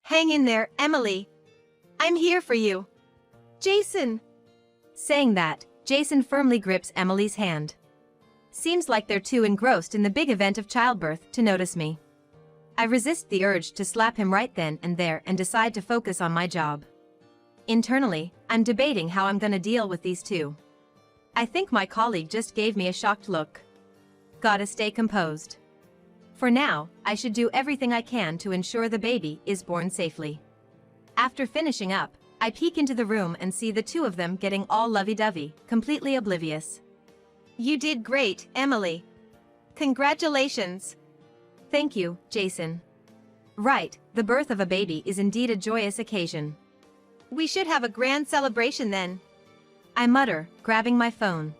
Hang in there, Emily. I'm here for you. Jason. Saying that, Jason firmly grips Emily's hand. Seems like they're too engrossed in the big event of childbirth to notice me. I resist the urge to slap him right then and there and decide to focus on my job. Internally, I'm debating how I'm gonna deal with these two. I think my colleague just gave me a shocked look. Gotta stay composed. For now, I should do everything I can to ensure the baby is born safely. After finishing up, I peek into the room and see the two of them getting all lovey-dovey, completely oblivious. You did great, Emily. Congratulations. Thank you, Jason. Right, the birth of a baby is indeed a joyous occasion. We should have a grand celebration then. I mutter, grabbing my phone.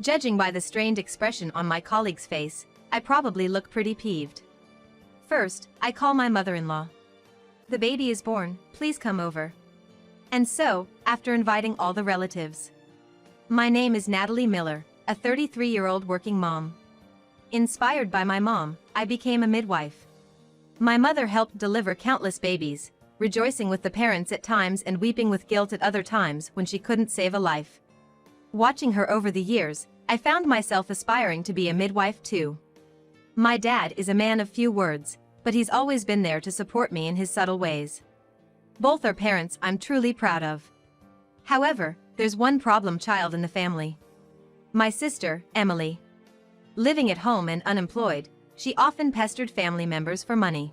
Judging by the strained expression on my colleague's face, I probably look pretty peeved. First, I call my mother-in-law. The baby is born, please come over. And so, after inviting all the relatives. My name is Natalie Miller, a 33-year-old working mom. Inspired by my mom, I became a midwife. My mother helped deliver countless babies, rejoicing with the parents at times and weeping with guilt at other times when she couldn't save a life. Watching her over the years, I found myself aspiring to be a midwife too. My dad is a man of few words, but he's always been there to support me in his subtle ways. Both are parents I'm truly proud of. However, there's one problem child in the family. My sister, Emily. Living at home and unemployed, she often pestered family members for money.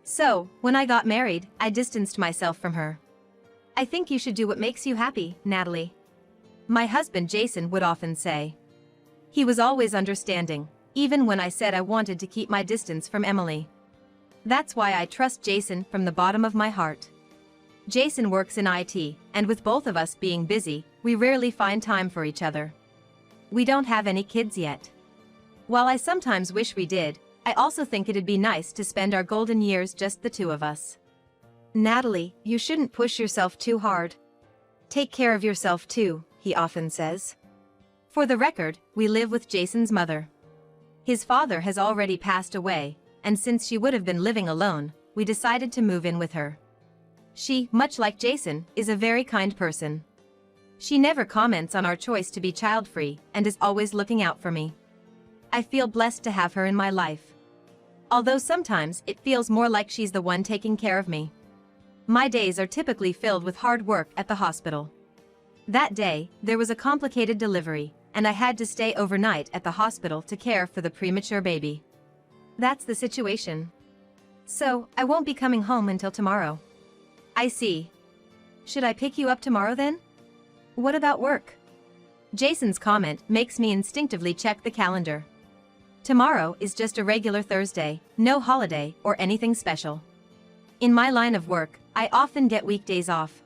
So, when I got married, I distanced myself from her. I think you should do what makes you happy, Natalie. My husband Jason would often say. He was always understanding, even when I said I wanted to keep my distance from Emily. That's why I trust Jason from the bottom of my heart. Jason works in IT, and with both of us being busy, we rarely find time for each other. We don't have any kids yet. While I sometimes wish we did, I also think it'd be nice to spend our golden years just the two of us. Natalie, you shouldn't push yourself too hard. Take care of yourself too, he often says. For the record, we live with Jason's mother. His father has already passed away, and since she would have been living alone, we decided to move in with her. She, much like Jason, is a very kind person. She never comments on our choice to be child-free and is always looking out for me. I feel blessed to have her in my life. Although sometimes it feels more like she's the one taking care of me. My days are typically filled with hard work at the hospital. That day, there was a complicated delivery, and I had to stay overnight at the hospital to care for the premature baby. That's the situation. So, I won't be coming home until tomorrow. I see. Should I pick you up tomorrow then? What about work? Jason's comment makes me instinctively check the calendar. Tomorrow is just a regular Thursday, no holiday or anything special. In my line of work, I often get weekdays off.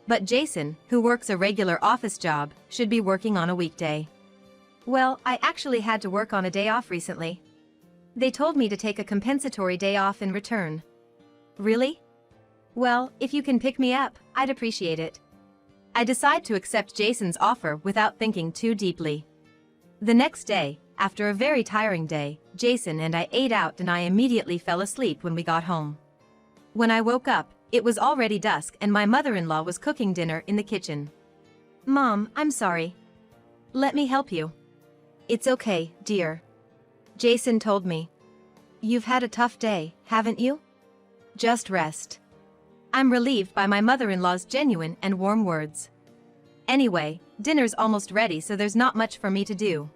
But Jason, who works a regular office job, should be working on a weekday. Well, I actually had to work on a day off recently. They told me to take a compensatory day off in return. Really? Well, if you can pick me up, I'd appreciate it. I decide to accept Jason's offer without thinking too deeply. The next day, after a very tiring day, Jason and I ate out and I immediately fell asleep when we got home. When I woke up, it was already dusk and my mother-in-law was cooking dinner in the kitchen. Mom, I'm sorry. Let me help you. It's okay, dear. Jason told me. You've had a tough day, haven't you? Just rest. I'm relieved by my mother-in-law's genuine and warm words. Anyway, dinner's almost ready so there's not much for me to do.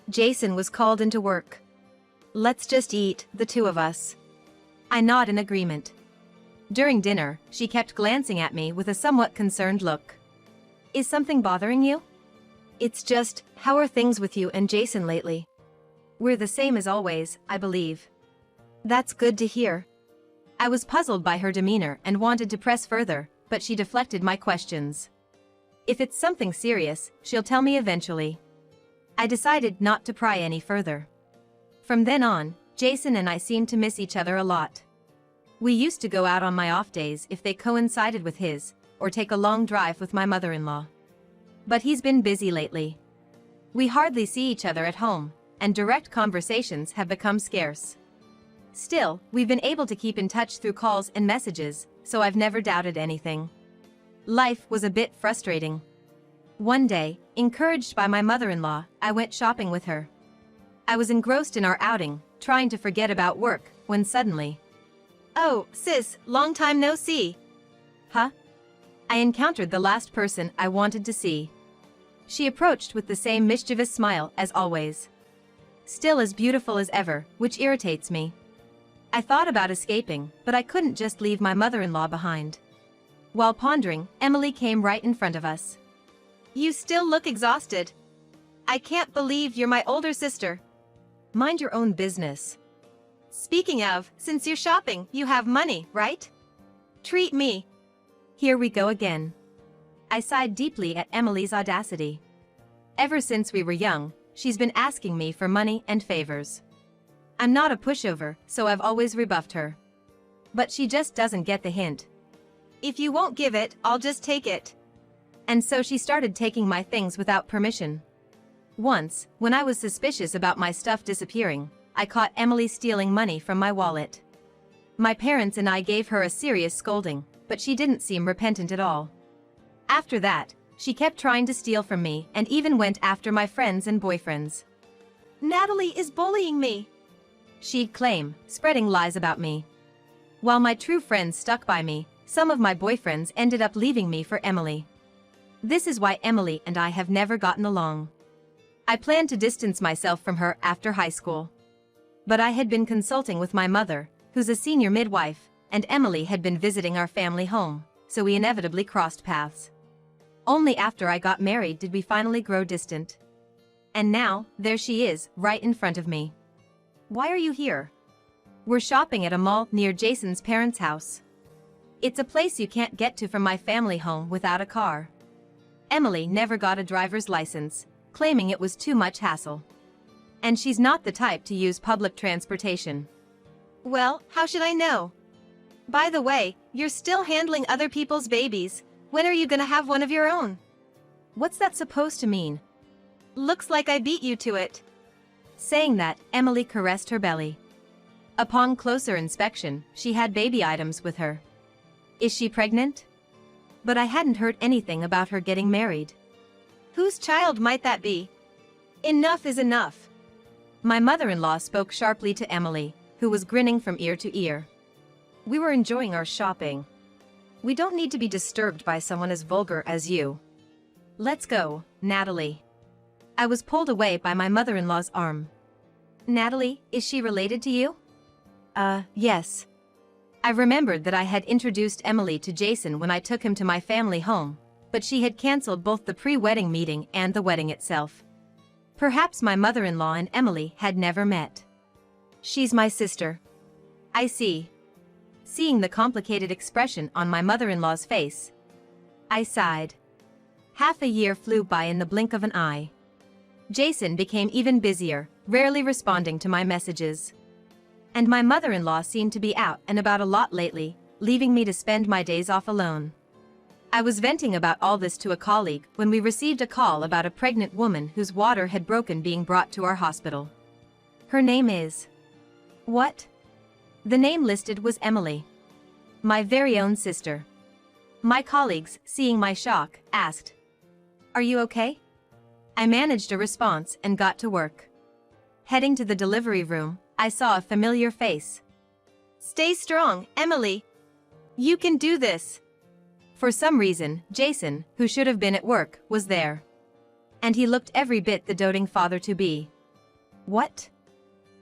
Jason was called into work. Let's just eat, the two of us. I nod in agreement. During dinner, she kept glancing at me with a somewhat concerned look. Is something bothering you? It's just, how are things with you and Jason lately? We're the same as always, I believe. That's good to hear. I was puzzled by her demeanor and wanted to press further, but she deflected my questions. If it's something serious, she'll tell me eventually. I decided not to pry any further. From then on, Jason and I seemed to miss each other a lot. We used to go out on my off days if they coincided with his, or take a long drive with my mother-in-law. But he's been busy lately. We hardly see each other at home, and direct conversations have become scarce. Still, we've been able to keep in touch through calls and messages, so I've never doubted anything. Life was a bit frustrating. One day, encouraged by my mother-in-law, I went shopping with her. I was engrossed in our outing, trying to forget about work, when suddenly... "Oh, sis, long time no see." Huh? I encountered the last person I wanted to see. She approached with the same mischievous smile as always. Still as beautiful as ever, which irritates me. I thought about escaping, but I couldn't just leave my mother-in-law behind. While pondering, Emily came right in front of us. "You still look exhausted. I can't believe you're my older sister." "Mind your own business." "Speaking of, since you're shopping, you have money, right? Treat me." Here we go again. I sighed deeply at Emily's audacity. Ever since we were young, she's been asking me for money and favors. I'm not a pushover, so I've always rebuffed her. But she just doesn't get the hint. "If you won't give it, I'll just take it." And so she started taking my things without permission. Once, when I was suspicious about my stuff disappearing, I caught Emily stealing money from my wallet. My parents and I gave her a serious scolding, but she didn't seem repentant at all. After that, she kept trying to steal from me and even went after my friends and boyfriends. "Natalie is bullying me," she'd claim, spreading lies about me. While my true friends stuck by me, some of my boyfriends ended up leaving me for Emily. This is why Emily and I have never gotten along. I planned to distance myself from her after high school. But I had been consulting with my mother, who's a senior midwife, and Emily had been visiting our family home, so we inevitably crossed paths. Only after I got married did we finally grow distant. And now, there she is, right in front of me. "Why are you here?" "We're shopping at a mall near Jason's parents' house. It's a place you can't get to from my family home without a car." Emily never got a driver's license, claiming it was too much hassle. And she's not the type to use public transportation. "Well, how should I know? By the way, you're still handling other people's babies. When are you gonna have one of your own?" "What's that supposed to mean?" "Looks like I beat you to it." Saying that, Emily caressed her belly. Upon closer inspection, she had baby items with her. Is she pregnant? But I hadn't heard anything about her getting married. Whose child might that be? Enough is enough. My mother-in-law spoke sharply to Emily, who was grinning from ear to ear. We were enjoying our shopping. We don't need to be disturbed by someone as vulgar as you. Let's go, Natalie. I was pulled away by my mother-in-law's arm. Natalie, is she related to you? Yes. I remembered that I had introduced Emily to Jason when I took him to my family home, but she had cancelled both the pre-wedding meeting and the wedding itself. Perhaps my mother-in-law and Emily had never met. She's my sister. I see. Seeing the complicated expression on my mother-in-law's face, I sighed. Half a year flew by in the blink of an eye. Jason became even busier, rarely responding to my messages. And my mother-in-law seemed to be out and about a lot lately, leaving me to spend my days off alone. I was venting about all this to a colleague when we received a call about a pregnant woman whose water had broken being brought to our hospital. Her name is... What? The name listed was Emily. My very own sister. My colleagues, seeing my shock, asked, "Are you okay?" I managed a response and got to work. Heading to the delivery room, I saw a familiar face. "Stay strong, Emily. You can do this." For some reason, Jason, who should have been at work, was there. And he looked every bit the doting father-to-be. What?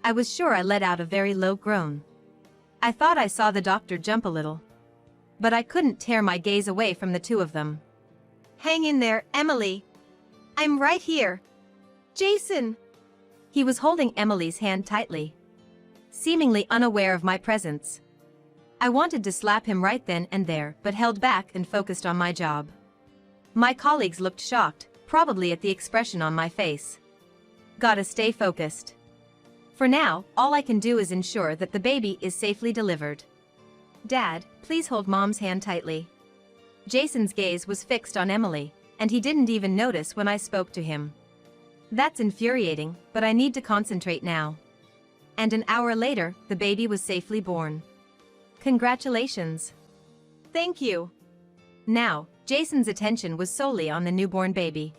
I was sure I let out a very low groan. I thought I saw the doctor jump a little. But I couldn't tear my gaze away from the two of them. "Hang in there, Emily. I'm right here. Jason!" He was holding Emily's hand tightly, seemingly unaware of my presence. I wanted to slap him right then and there, but held back and focused on my job. My colleagues looked shocked, probably at the expression on my face. Gotta stay focused. For now, all I can do is ensure that the baby is safely delivered. Dad, please hold Mom's hand tightly. Jason's gaze was fixed on Emily, and he didn't even notice when I spoke to him. That's infuriating, but I need to concentrate now. and an hour later, the baby was safely born. Congratulations. Thank you. Now, Jason's attention was solely on the newborn baby.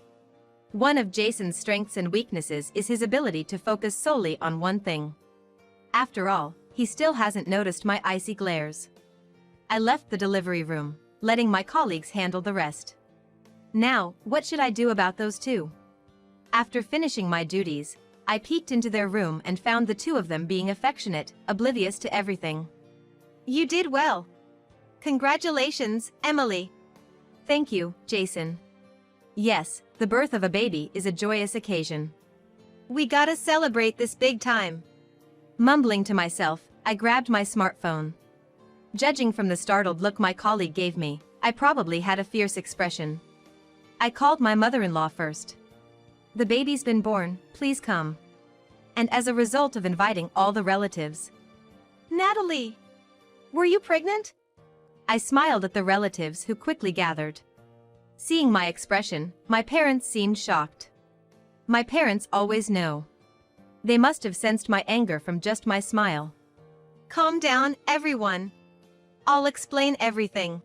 One of Jason's strengths and weaknesses is his ability to focus solely on one thing. After all, he still hasn't noticed my icy glares. I left the delivery room, letting my colleagues handle the rest. Now, what should I do about those two? After finishing my duties, I peeked into their room and found the two of them being affectionate, oblivious to everything. You did well. Congratulations, Emily. Thank you, Jason. Yes, the birth of a baby is a joyous occasion. We gotta celebrate this big time. Mumbling to myself, I grabbed my smartphone. Judging from the startled look my colleague gave me, I probably had a fierce expression. I called my mother-in-law first. The baby's been born, please come. And as a result of inviting all the relatives. Natalie! Were you pregnant? I smiled at the relatives who quickly gathered. Seeing my expression, my parents seemed shocked. My parents always know. They must have sensed my anger from just my smile. Calm down, everyone. I'll explain everything.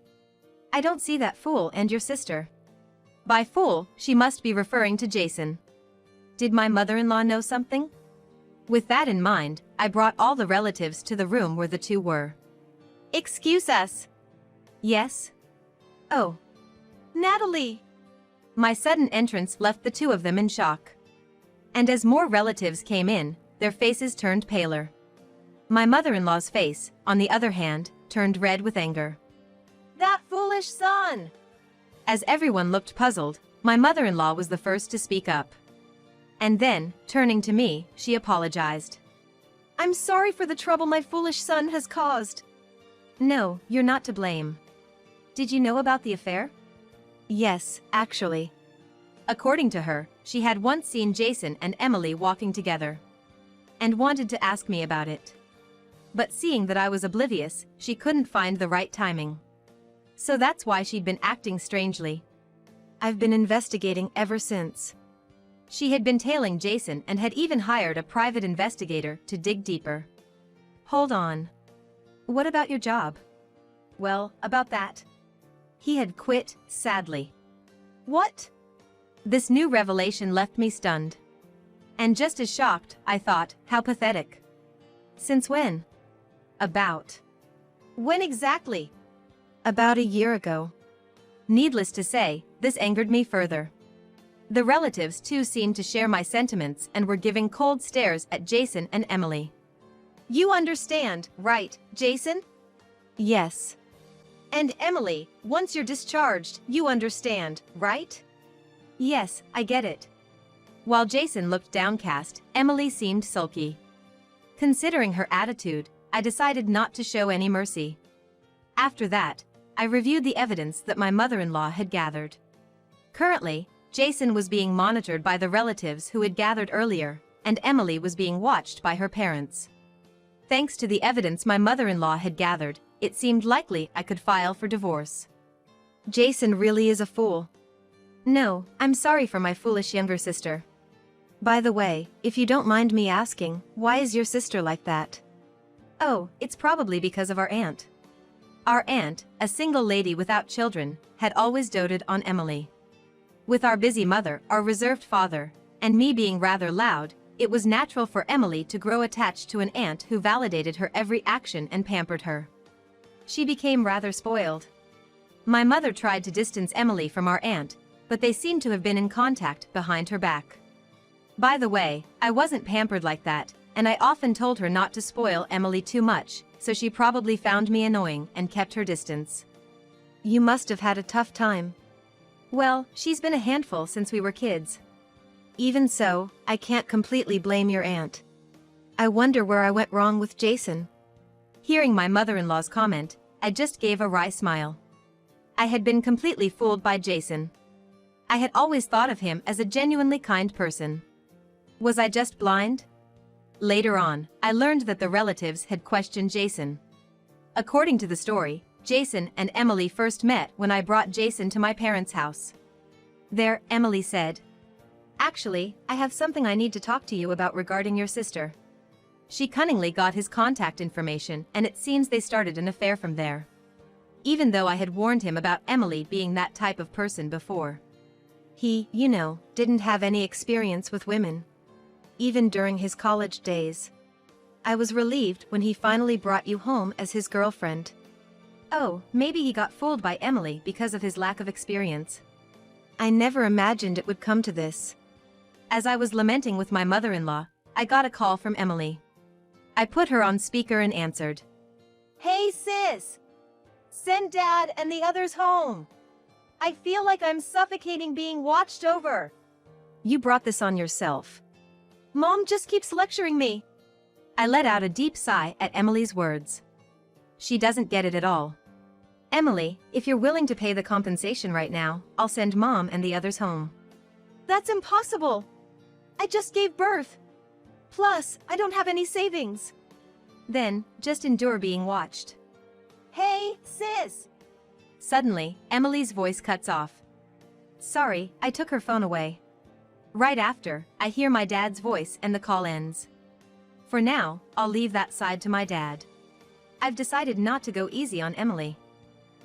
I don't see that fool and your sister. By fool, she must be referring to Jason. Did my mother-in-law know something? With that in mind, I brought all the relatives to the room where the two were. Excuse us. Yes? Oh. Natalie! My sudden entrance left the two of them in shock. And as more relatives came in, their faces turned paler. My mother-in-law's face, on the other hand, turned red with anger. That foolish son! As everyone looked puzzled, my mother-in-law was the first to speak up. And then, turning to me, she apologized. I'm sorry for the trouble my foolish son has caused. No, you're not to blame. Did you know about the affair? Yes, actually. According to her, she had once seen Jason and Emily walking together. And wanted to ask me about it. But seeing that I was oblivious, she couldn't find the right timing. So that's why she'd been acting strangely. I've been investigating ever since. She had been tailing Jason and had even hired a private investigator to dig deeper. Hold on. What about your job? Well, about that. He had quit, sadly. What? This new revelation left me stunned. And just as shocked, I thought, how pathetic. Since when? About. When exactly? About a year ago. Needless to say, this angered me further. The relatives too seemed to share my sentiments and were giving cold stares at Jason and Emily. You understand, right, Jason? Yes. And Emily, once you're discharged, you understand, right? Yes, I get it. While Jason looked downcast, Emily seemed sulky. Considering her attitude, I decided not to show any mercy. After that, I reviewed the evidence that my mother-in-law had gathered. Currently, Jason was being monitored by the relatives who had gathered earlier, and Emily was being watched by her parents. Thanks to the evidence my mother-in-law had gathered, it seemed likely I could file for divorce. Jason really is a fool. No, I'm sorry for my foolish younger sister. By the way, if you don't mind me asking, why is your sister like that? Oh, it's probably because of our aunt. Our aunt, a single lady without children, had always doted on Emily. With our busy mother, our reserved father, and me being rather loud, it was natural for Emily to grow attached to an aunt who validated her every action and pampered her. She became rather spoiled. My mother tried to distance Emily from our aunt, but they seemed to have been in contact behind her back. By the way, I wasn't pampered like that, and I often told her not to spoil Emily too much, so she probably found me annoying and kept her distance. You must have had a tough time. Well, she's been a handful since we were kids. Even so, I can't completely blame your aunt. I wonder where I went wrong with Jason. Hearing my mother-in-law's comment, I just gave a wry smile. I had been completely fooled by Jason. I had always thought of him as a genuinely kind person. Was I just blind? Later on, I learned that the relatives had questioned Jason. According to the story, Jason and Emily first met when I brought Jason to my parents' house. There, Emily said, "Actually, I have something I need to talk to you about regarding your sister." She cunningly got his contact information, and it seems they started an affair from there. Even though I had warned him about Emily being that type of person before. He, didn't have any experience with women. Even during his college days. I was relieved when he finally brought you home as his girlfriend. Oh, maybe he got fooled by Emily because of his lack of experience. I never imagined it would come to this. As I was lamenting with my mother-in-law, I got a call from Emily. I put her on speaker and answered. Hey sis! Send Dad and the others home. I feel like I'm suffocating being watched over. You brought this on yourself. Mom just keeps lecturing me. I let out a deep sigh at Emily's words. She doesn't get it at all. Emily, if you're willing to pay the compensation right now, I'll send Mom and the others home. That's impossible. I just gave birth. Plus, I don't have any savings. Then, just endure being watched. Hey, sis! Suddenly, Emily's voice cuts off. Sorry, I took her phone away. Right after, I hear my dad's voice and the call ends. For now, I'll leave that side to my dad. I've decided not to go easy on Emily.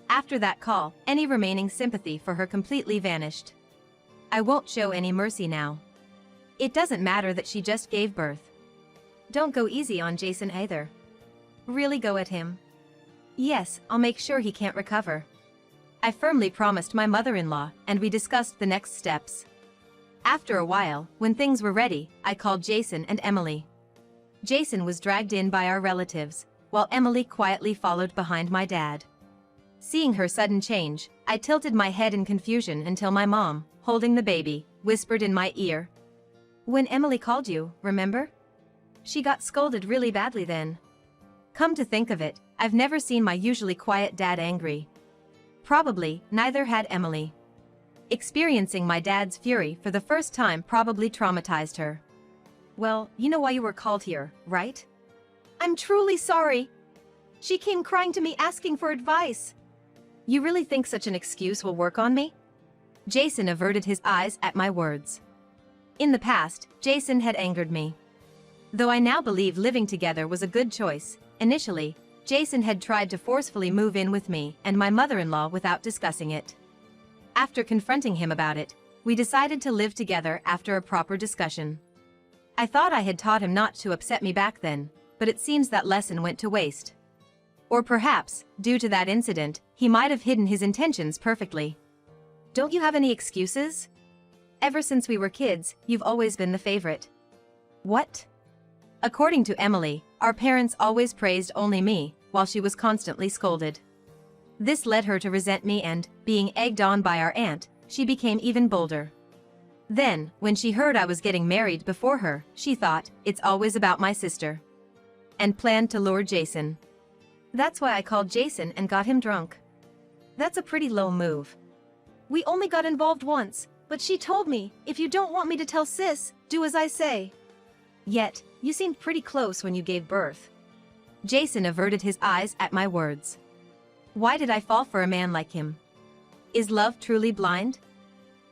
After that call, any remaining sympathy for her completely vanished. I won't show any mercy now. It doesn't matter that she just gave birth. Don't go easy on Jason either. Really go at him. Yes, I'll make sure he can't recover. I firmly promised my mother-in-law, and we discussed the next steps. After a while, when things were ready, I called Jason and Emily. Jason was dragged in by our relatives, while Emily quietly followed behind my dad. Seeing her sudden change, I tilted my head in confusion until my mom, holding the baby, whispered in my ear. When Emily called you, remember? She got scolded really badly then. Come to think of it, I've never seen my usually quiet dad angry. Probably, neither had Emily. Experiencing my dad's fury for the first time probably traumatized her. Well, you know why you were called here, right? I'm truly sorry. She came crying to me asking for advice. You really think such an excuse will work on me? Jason averted his eyes at my words. In the past, Jason had angered me. Though I now believe living together was a good choice, initially, Jason had tried to forcefully move in with me and my mother-in-law without discussing it. After confronting him about it, we decided to live together after a proper discussion. I thought I had taught him not to upset me back then, but it seems that lesson went to waste. Or perhaps, due to that incident, he might have hidden his intentions perfectly. Don't you have any excuses? Ever since we were kids, you've always been the favorite. What? According to Emily, our parents always praised only me, while she was constantly scolded. This led her to resent me and, being egged on by our aunt, she became even bolder. Then, when she heard I was getting married before her, she thought, it's always about my sister. And planned to lure Jason. That's why I called Jason and got him drunk. That's a pretty low move. We only got involved once, but she told me, if you don't want me to tell sis, do as I say. Yet, you seemed pretty close when you gave birth. Jason averted his eyes at my words. Why did I fall for a man like him? Is love truly blind?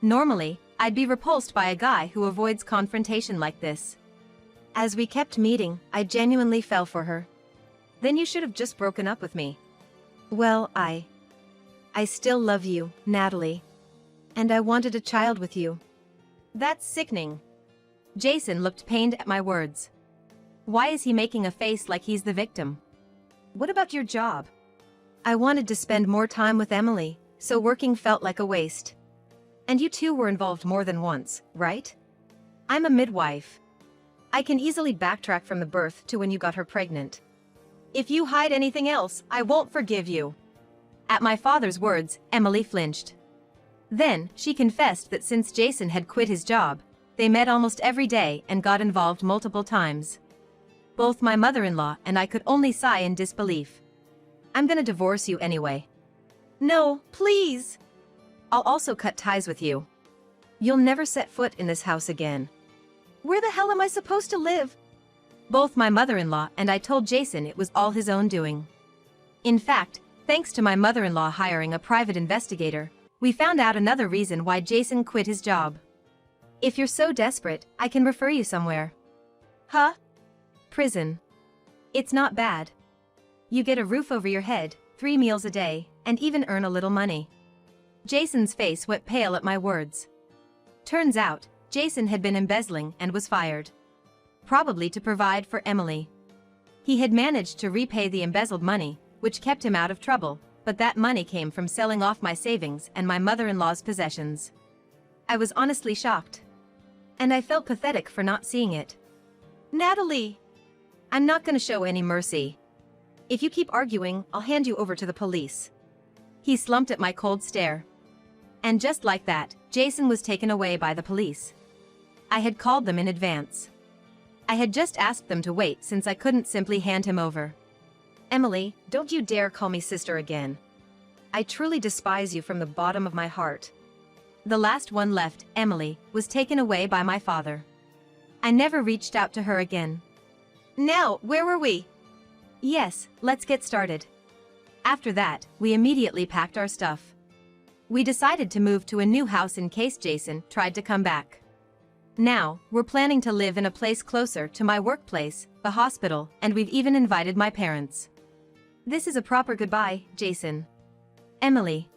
Normally, I'd be repulsed by a guy who avoids confrontation like this. As we kept meeting, I genuinely fell for her. Then you should have just broken up with me. Well, I still love you, Natalie. And I wanted a child with you. That's sickening. Jason looked pained at my words. Why is he making a face like he's the victim? What about your job? I wanted to spend more time with Emily, so working felt like a waste. And you two were involved more than once, right? I'm a midwife. I can easily backtrack from the birth to when you got her pregnant. If you hide anything else, I won't forgive you. At my father's words, Emily flinched. Then, she confessed that since Jason had quit his job, they met almost every day and got involved multiple times. Both my mother-in-law and I could only sigh in disbelief. I'm gonna divorce you anyway. No, please. I'll also cut ties with you. You'll never set foot in this house again. Where the hell am I supposed to live? Both my mother-in-law and I told Jason it was all his own doing. In fact, thanks to my mother-in-law hiring a private investigator, we found out another reason why Jason quit his job. If you're so desperate, I can refer you somewhere. Huh? Prison. It's not bad. You get a roof over your head, 3 meals a day, and even earn a little money. Jason's face went pale at my words. Turns out, Jason had been embezzling and was fired. Probably to provide for Emily. He had managed to repay the embezzled money, which kept him out of trouble, but that money came from selling off my savings and my mother-in-law's possessions. I was honestly shocked. And I felt pathetic for not seeing it. Natalie! I'm not gonna show any mercy. If you keep arguing, I'll hand you over to the police. He slumped at my cold stare. And just like that, Jason was taken away by the police. I had called them in advance. I had just asked them to wait since I couldn't simply hand him over. Emily, don't you dare call me sister again. I truly despise you from the bottom of my heart. The last one left, Emily, was taken away by my father. I never reached out to her again. Now, where were we? Yes, let's get started. After that, we immediately packed our stuff. We decided to move to a new house in case Jason tried to come back. Now, we're planning to live in a place closer to my workplace, the hospital, and we've even invited my parents. This is a proper goodbye, Jason. Emily.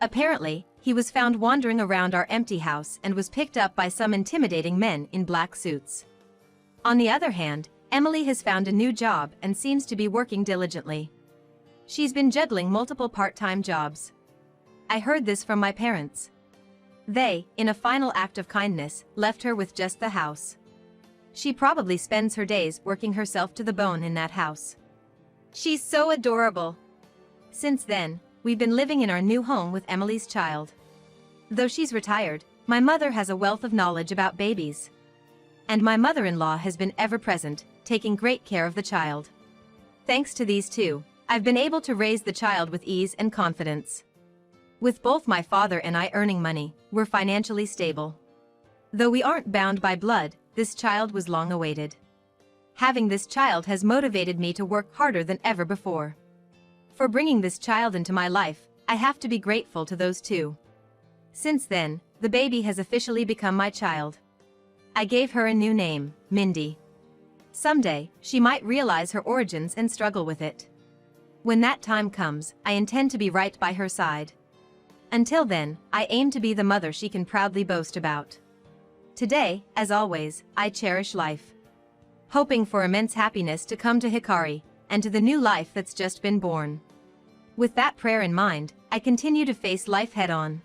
Apparently, he was found wandering around our empty house and was picked up by some intimidating men in black suits. On the other hand, Emily has found a new job and seems to be working diligently. She's been juggling multiple part-time jobs. I heard this from my parents. They, in a final act of kindness, left her with just the house. She probably spends her days working herself to the bone in that house. She's so adorable. Since then, we've been living in our new home with Emily's child. Though she's retired, my mother has a wealth of knowledge about babies. And my mother-in-law has been ever present, taking great care of the child. Thanks to these two, I've been able to raise the child with ease and confidence. With both my father and I earning money, we're financially stable. Though we aren't bound by blood, this child was long awaited. Having this child has motivated me to work harder than ever before. For bringing this child into my life, I have to be grateful to those two. Since then, the baby has officially become my child. I gave her a new name, Mindy. Someday, she might realize her origins and struggle with it. When that time comes, I intend to be right by her side. Until then, I aim to be the mother she can proudly boast about. Today, as always, I cherish life. Hoping for immense happiness to come to Hikari, and to the new life that's just been born. With that prayer in mind, I continue to face life head-on.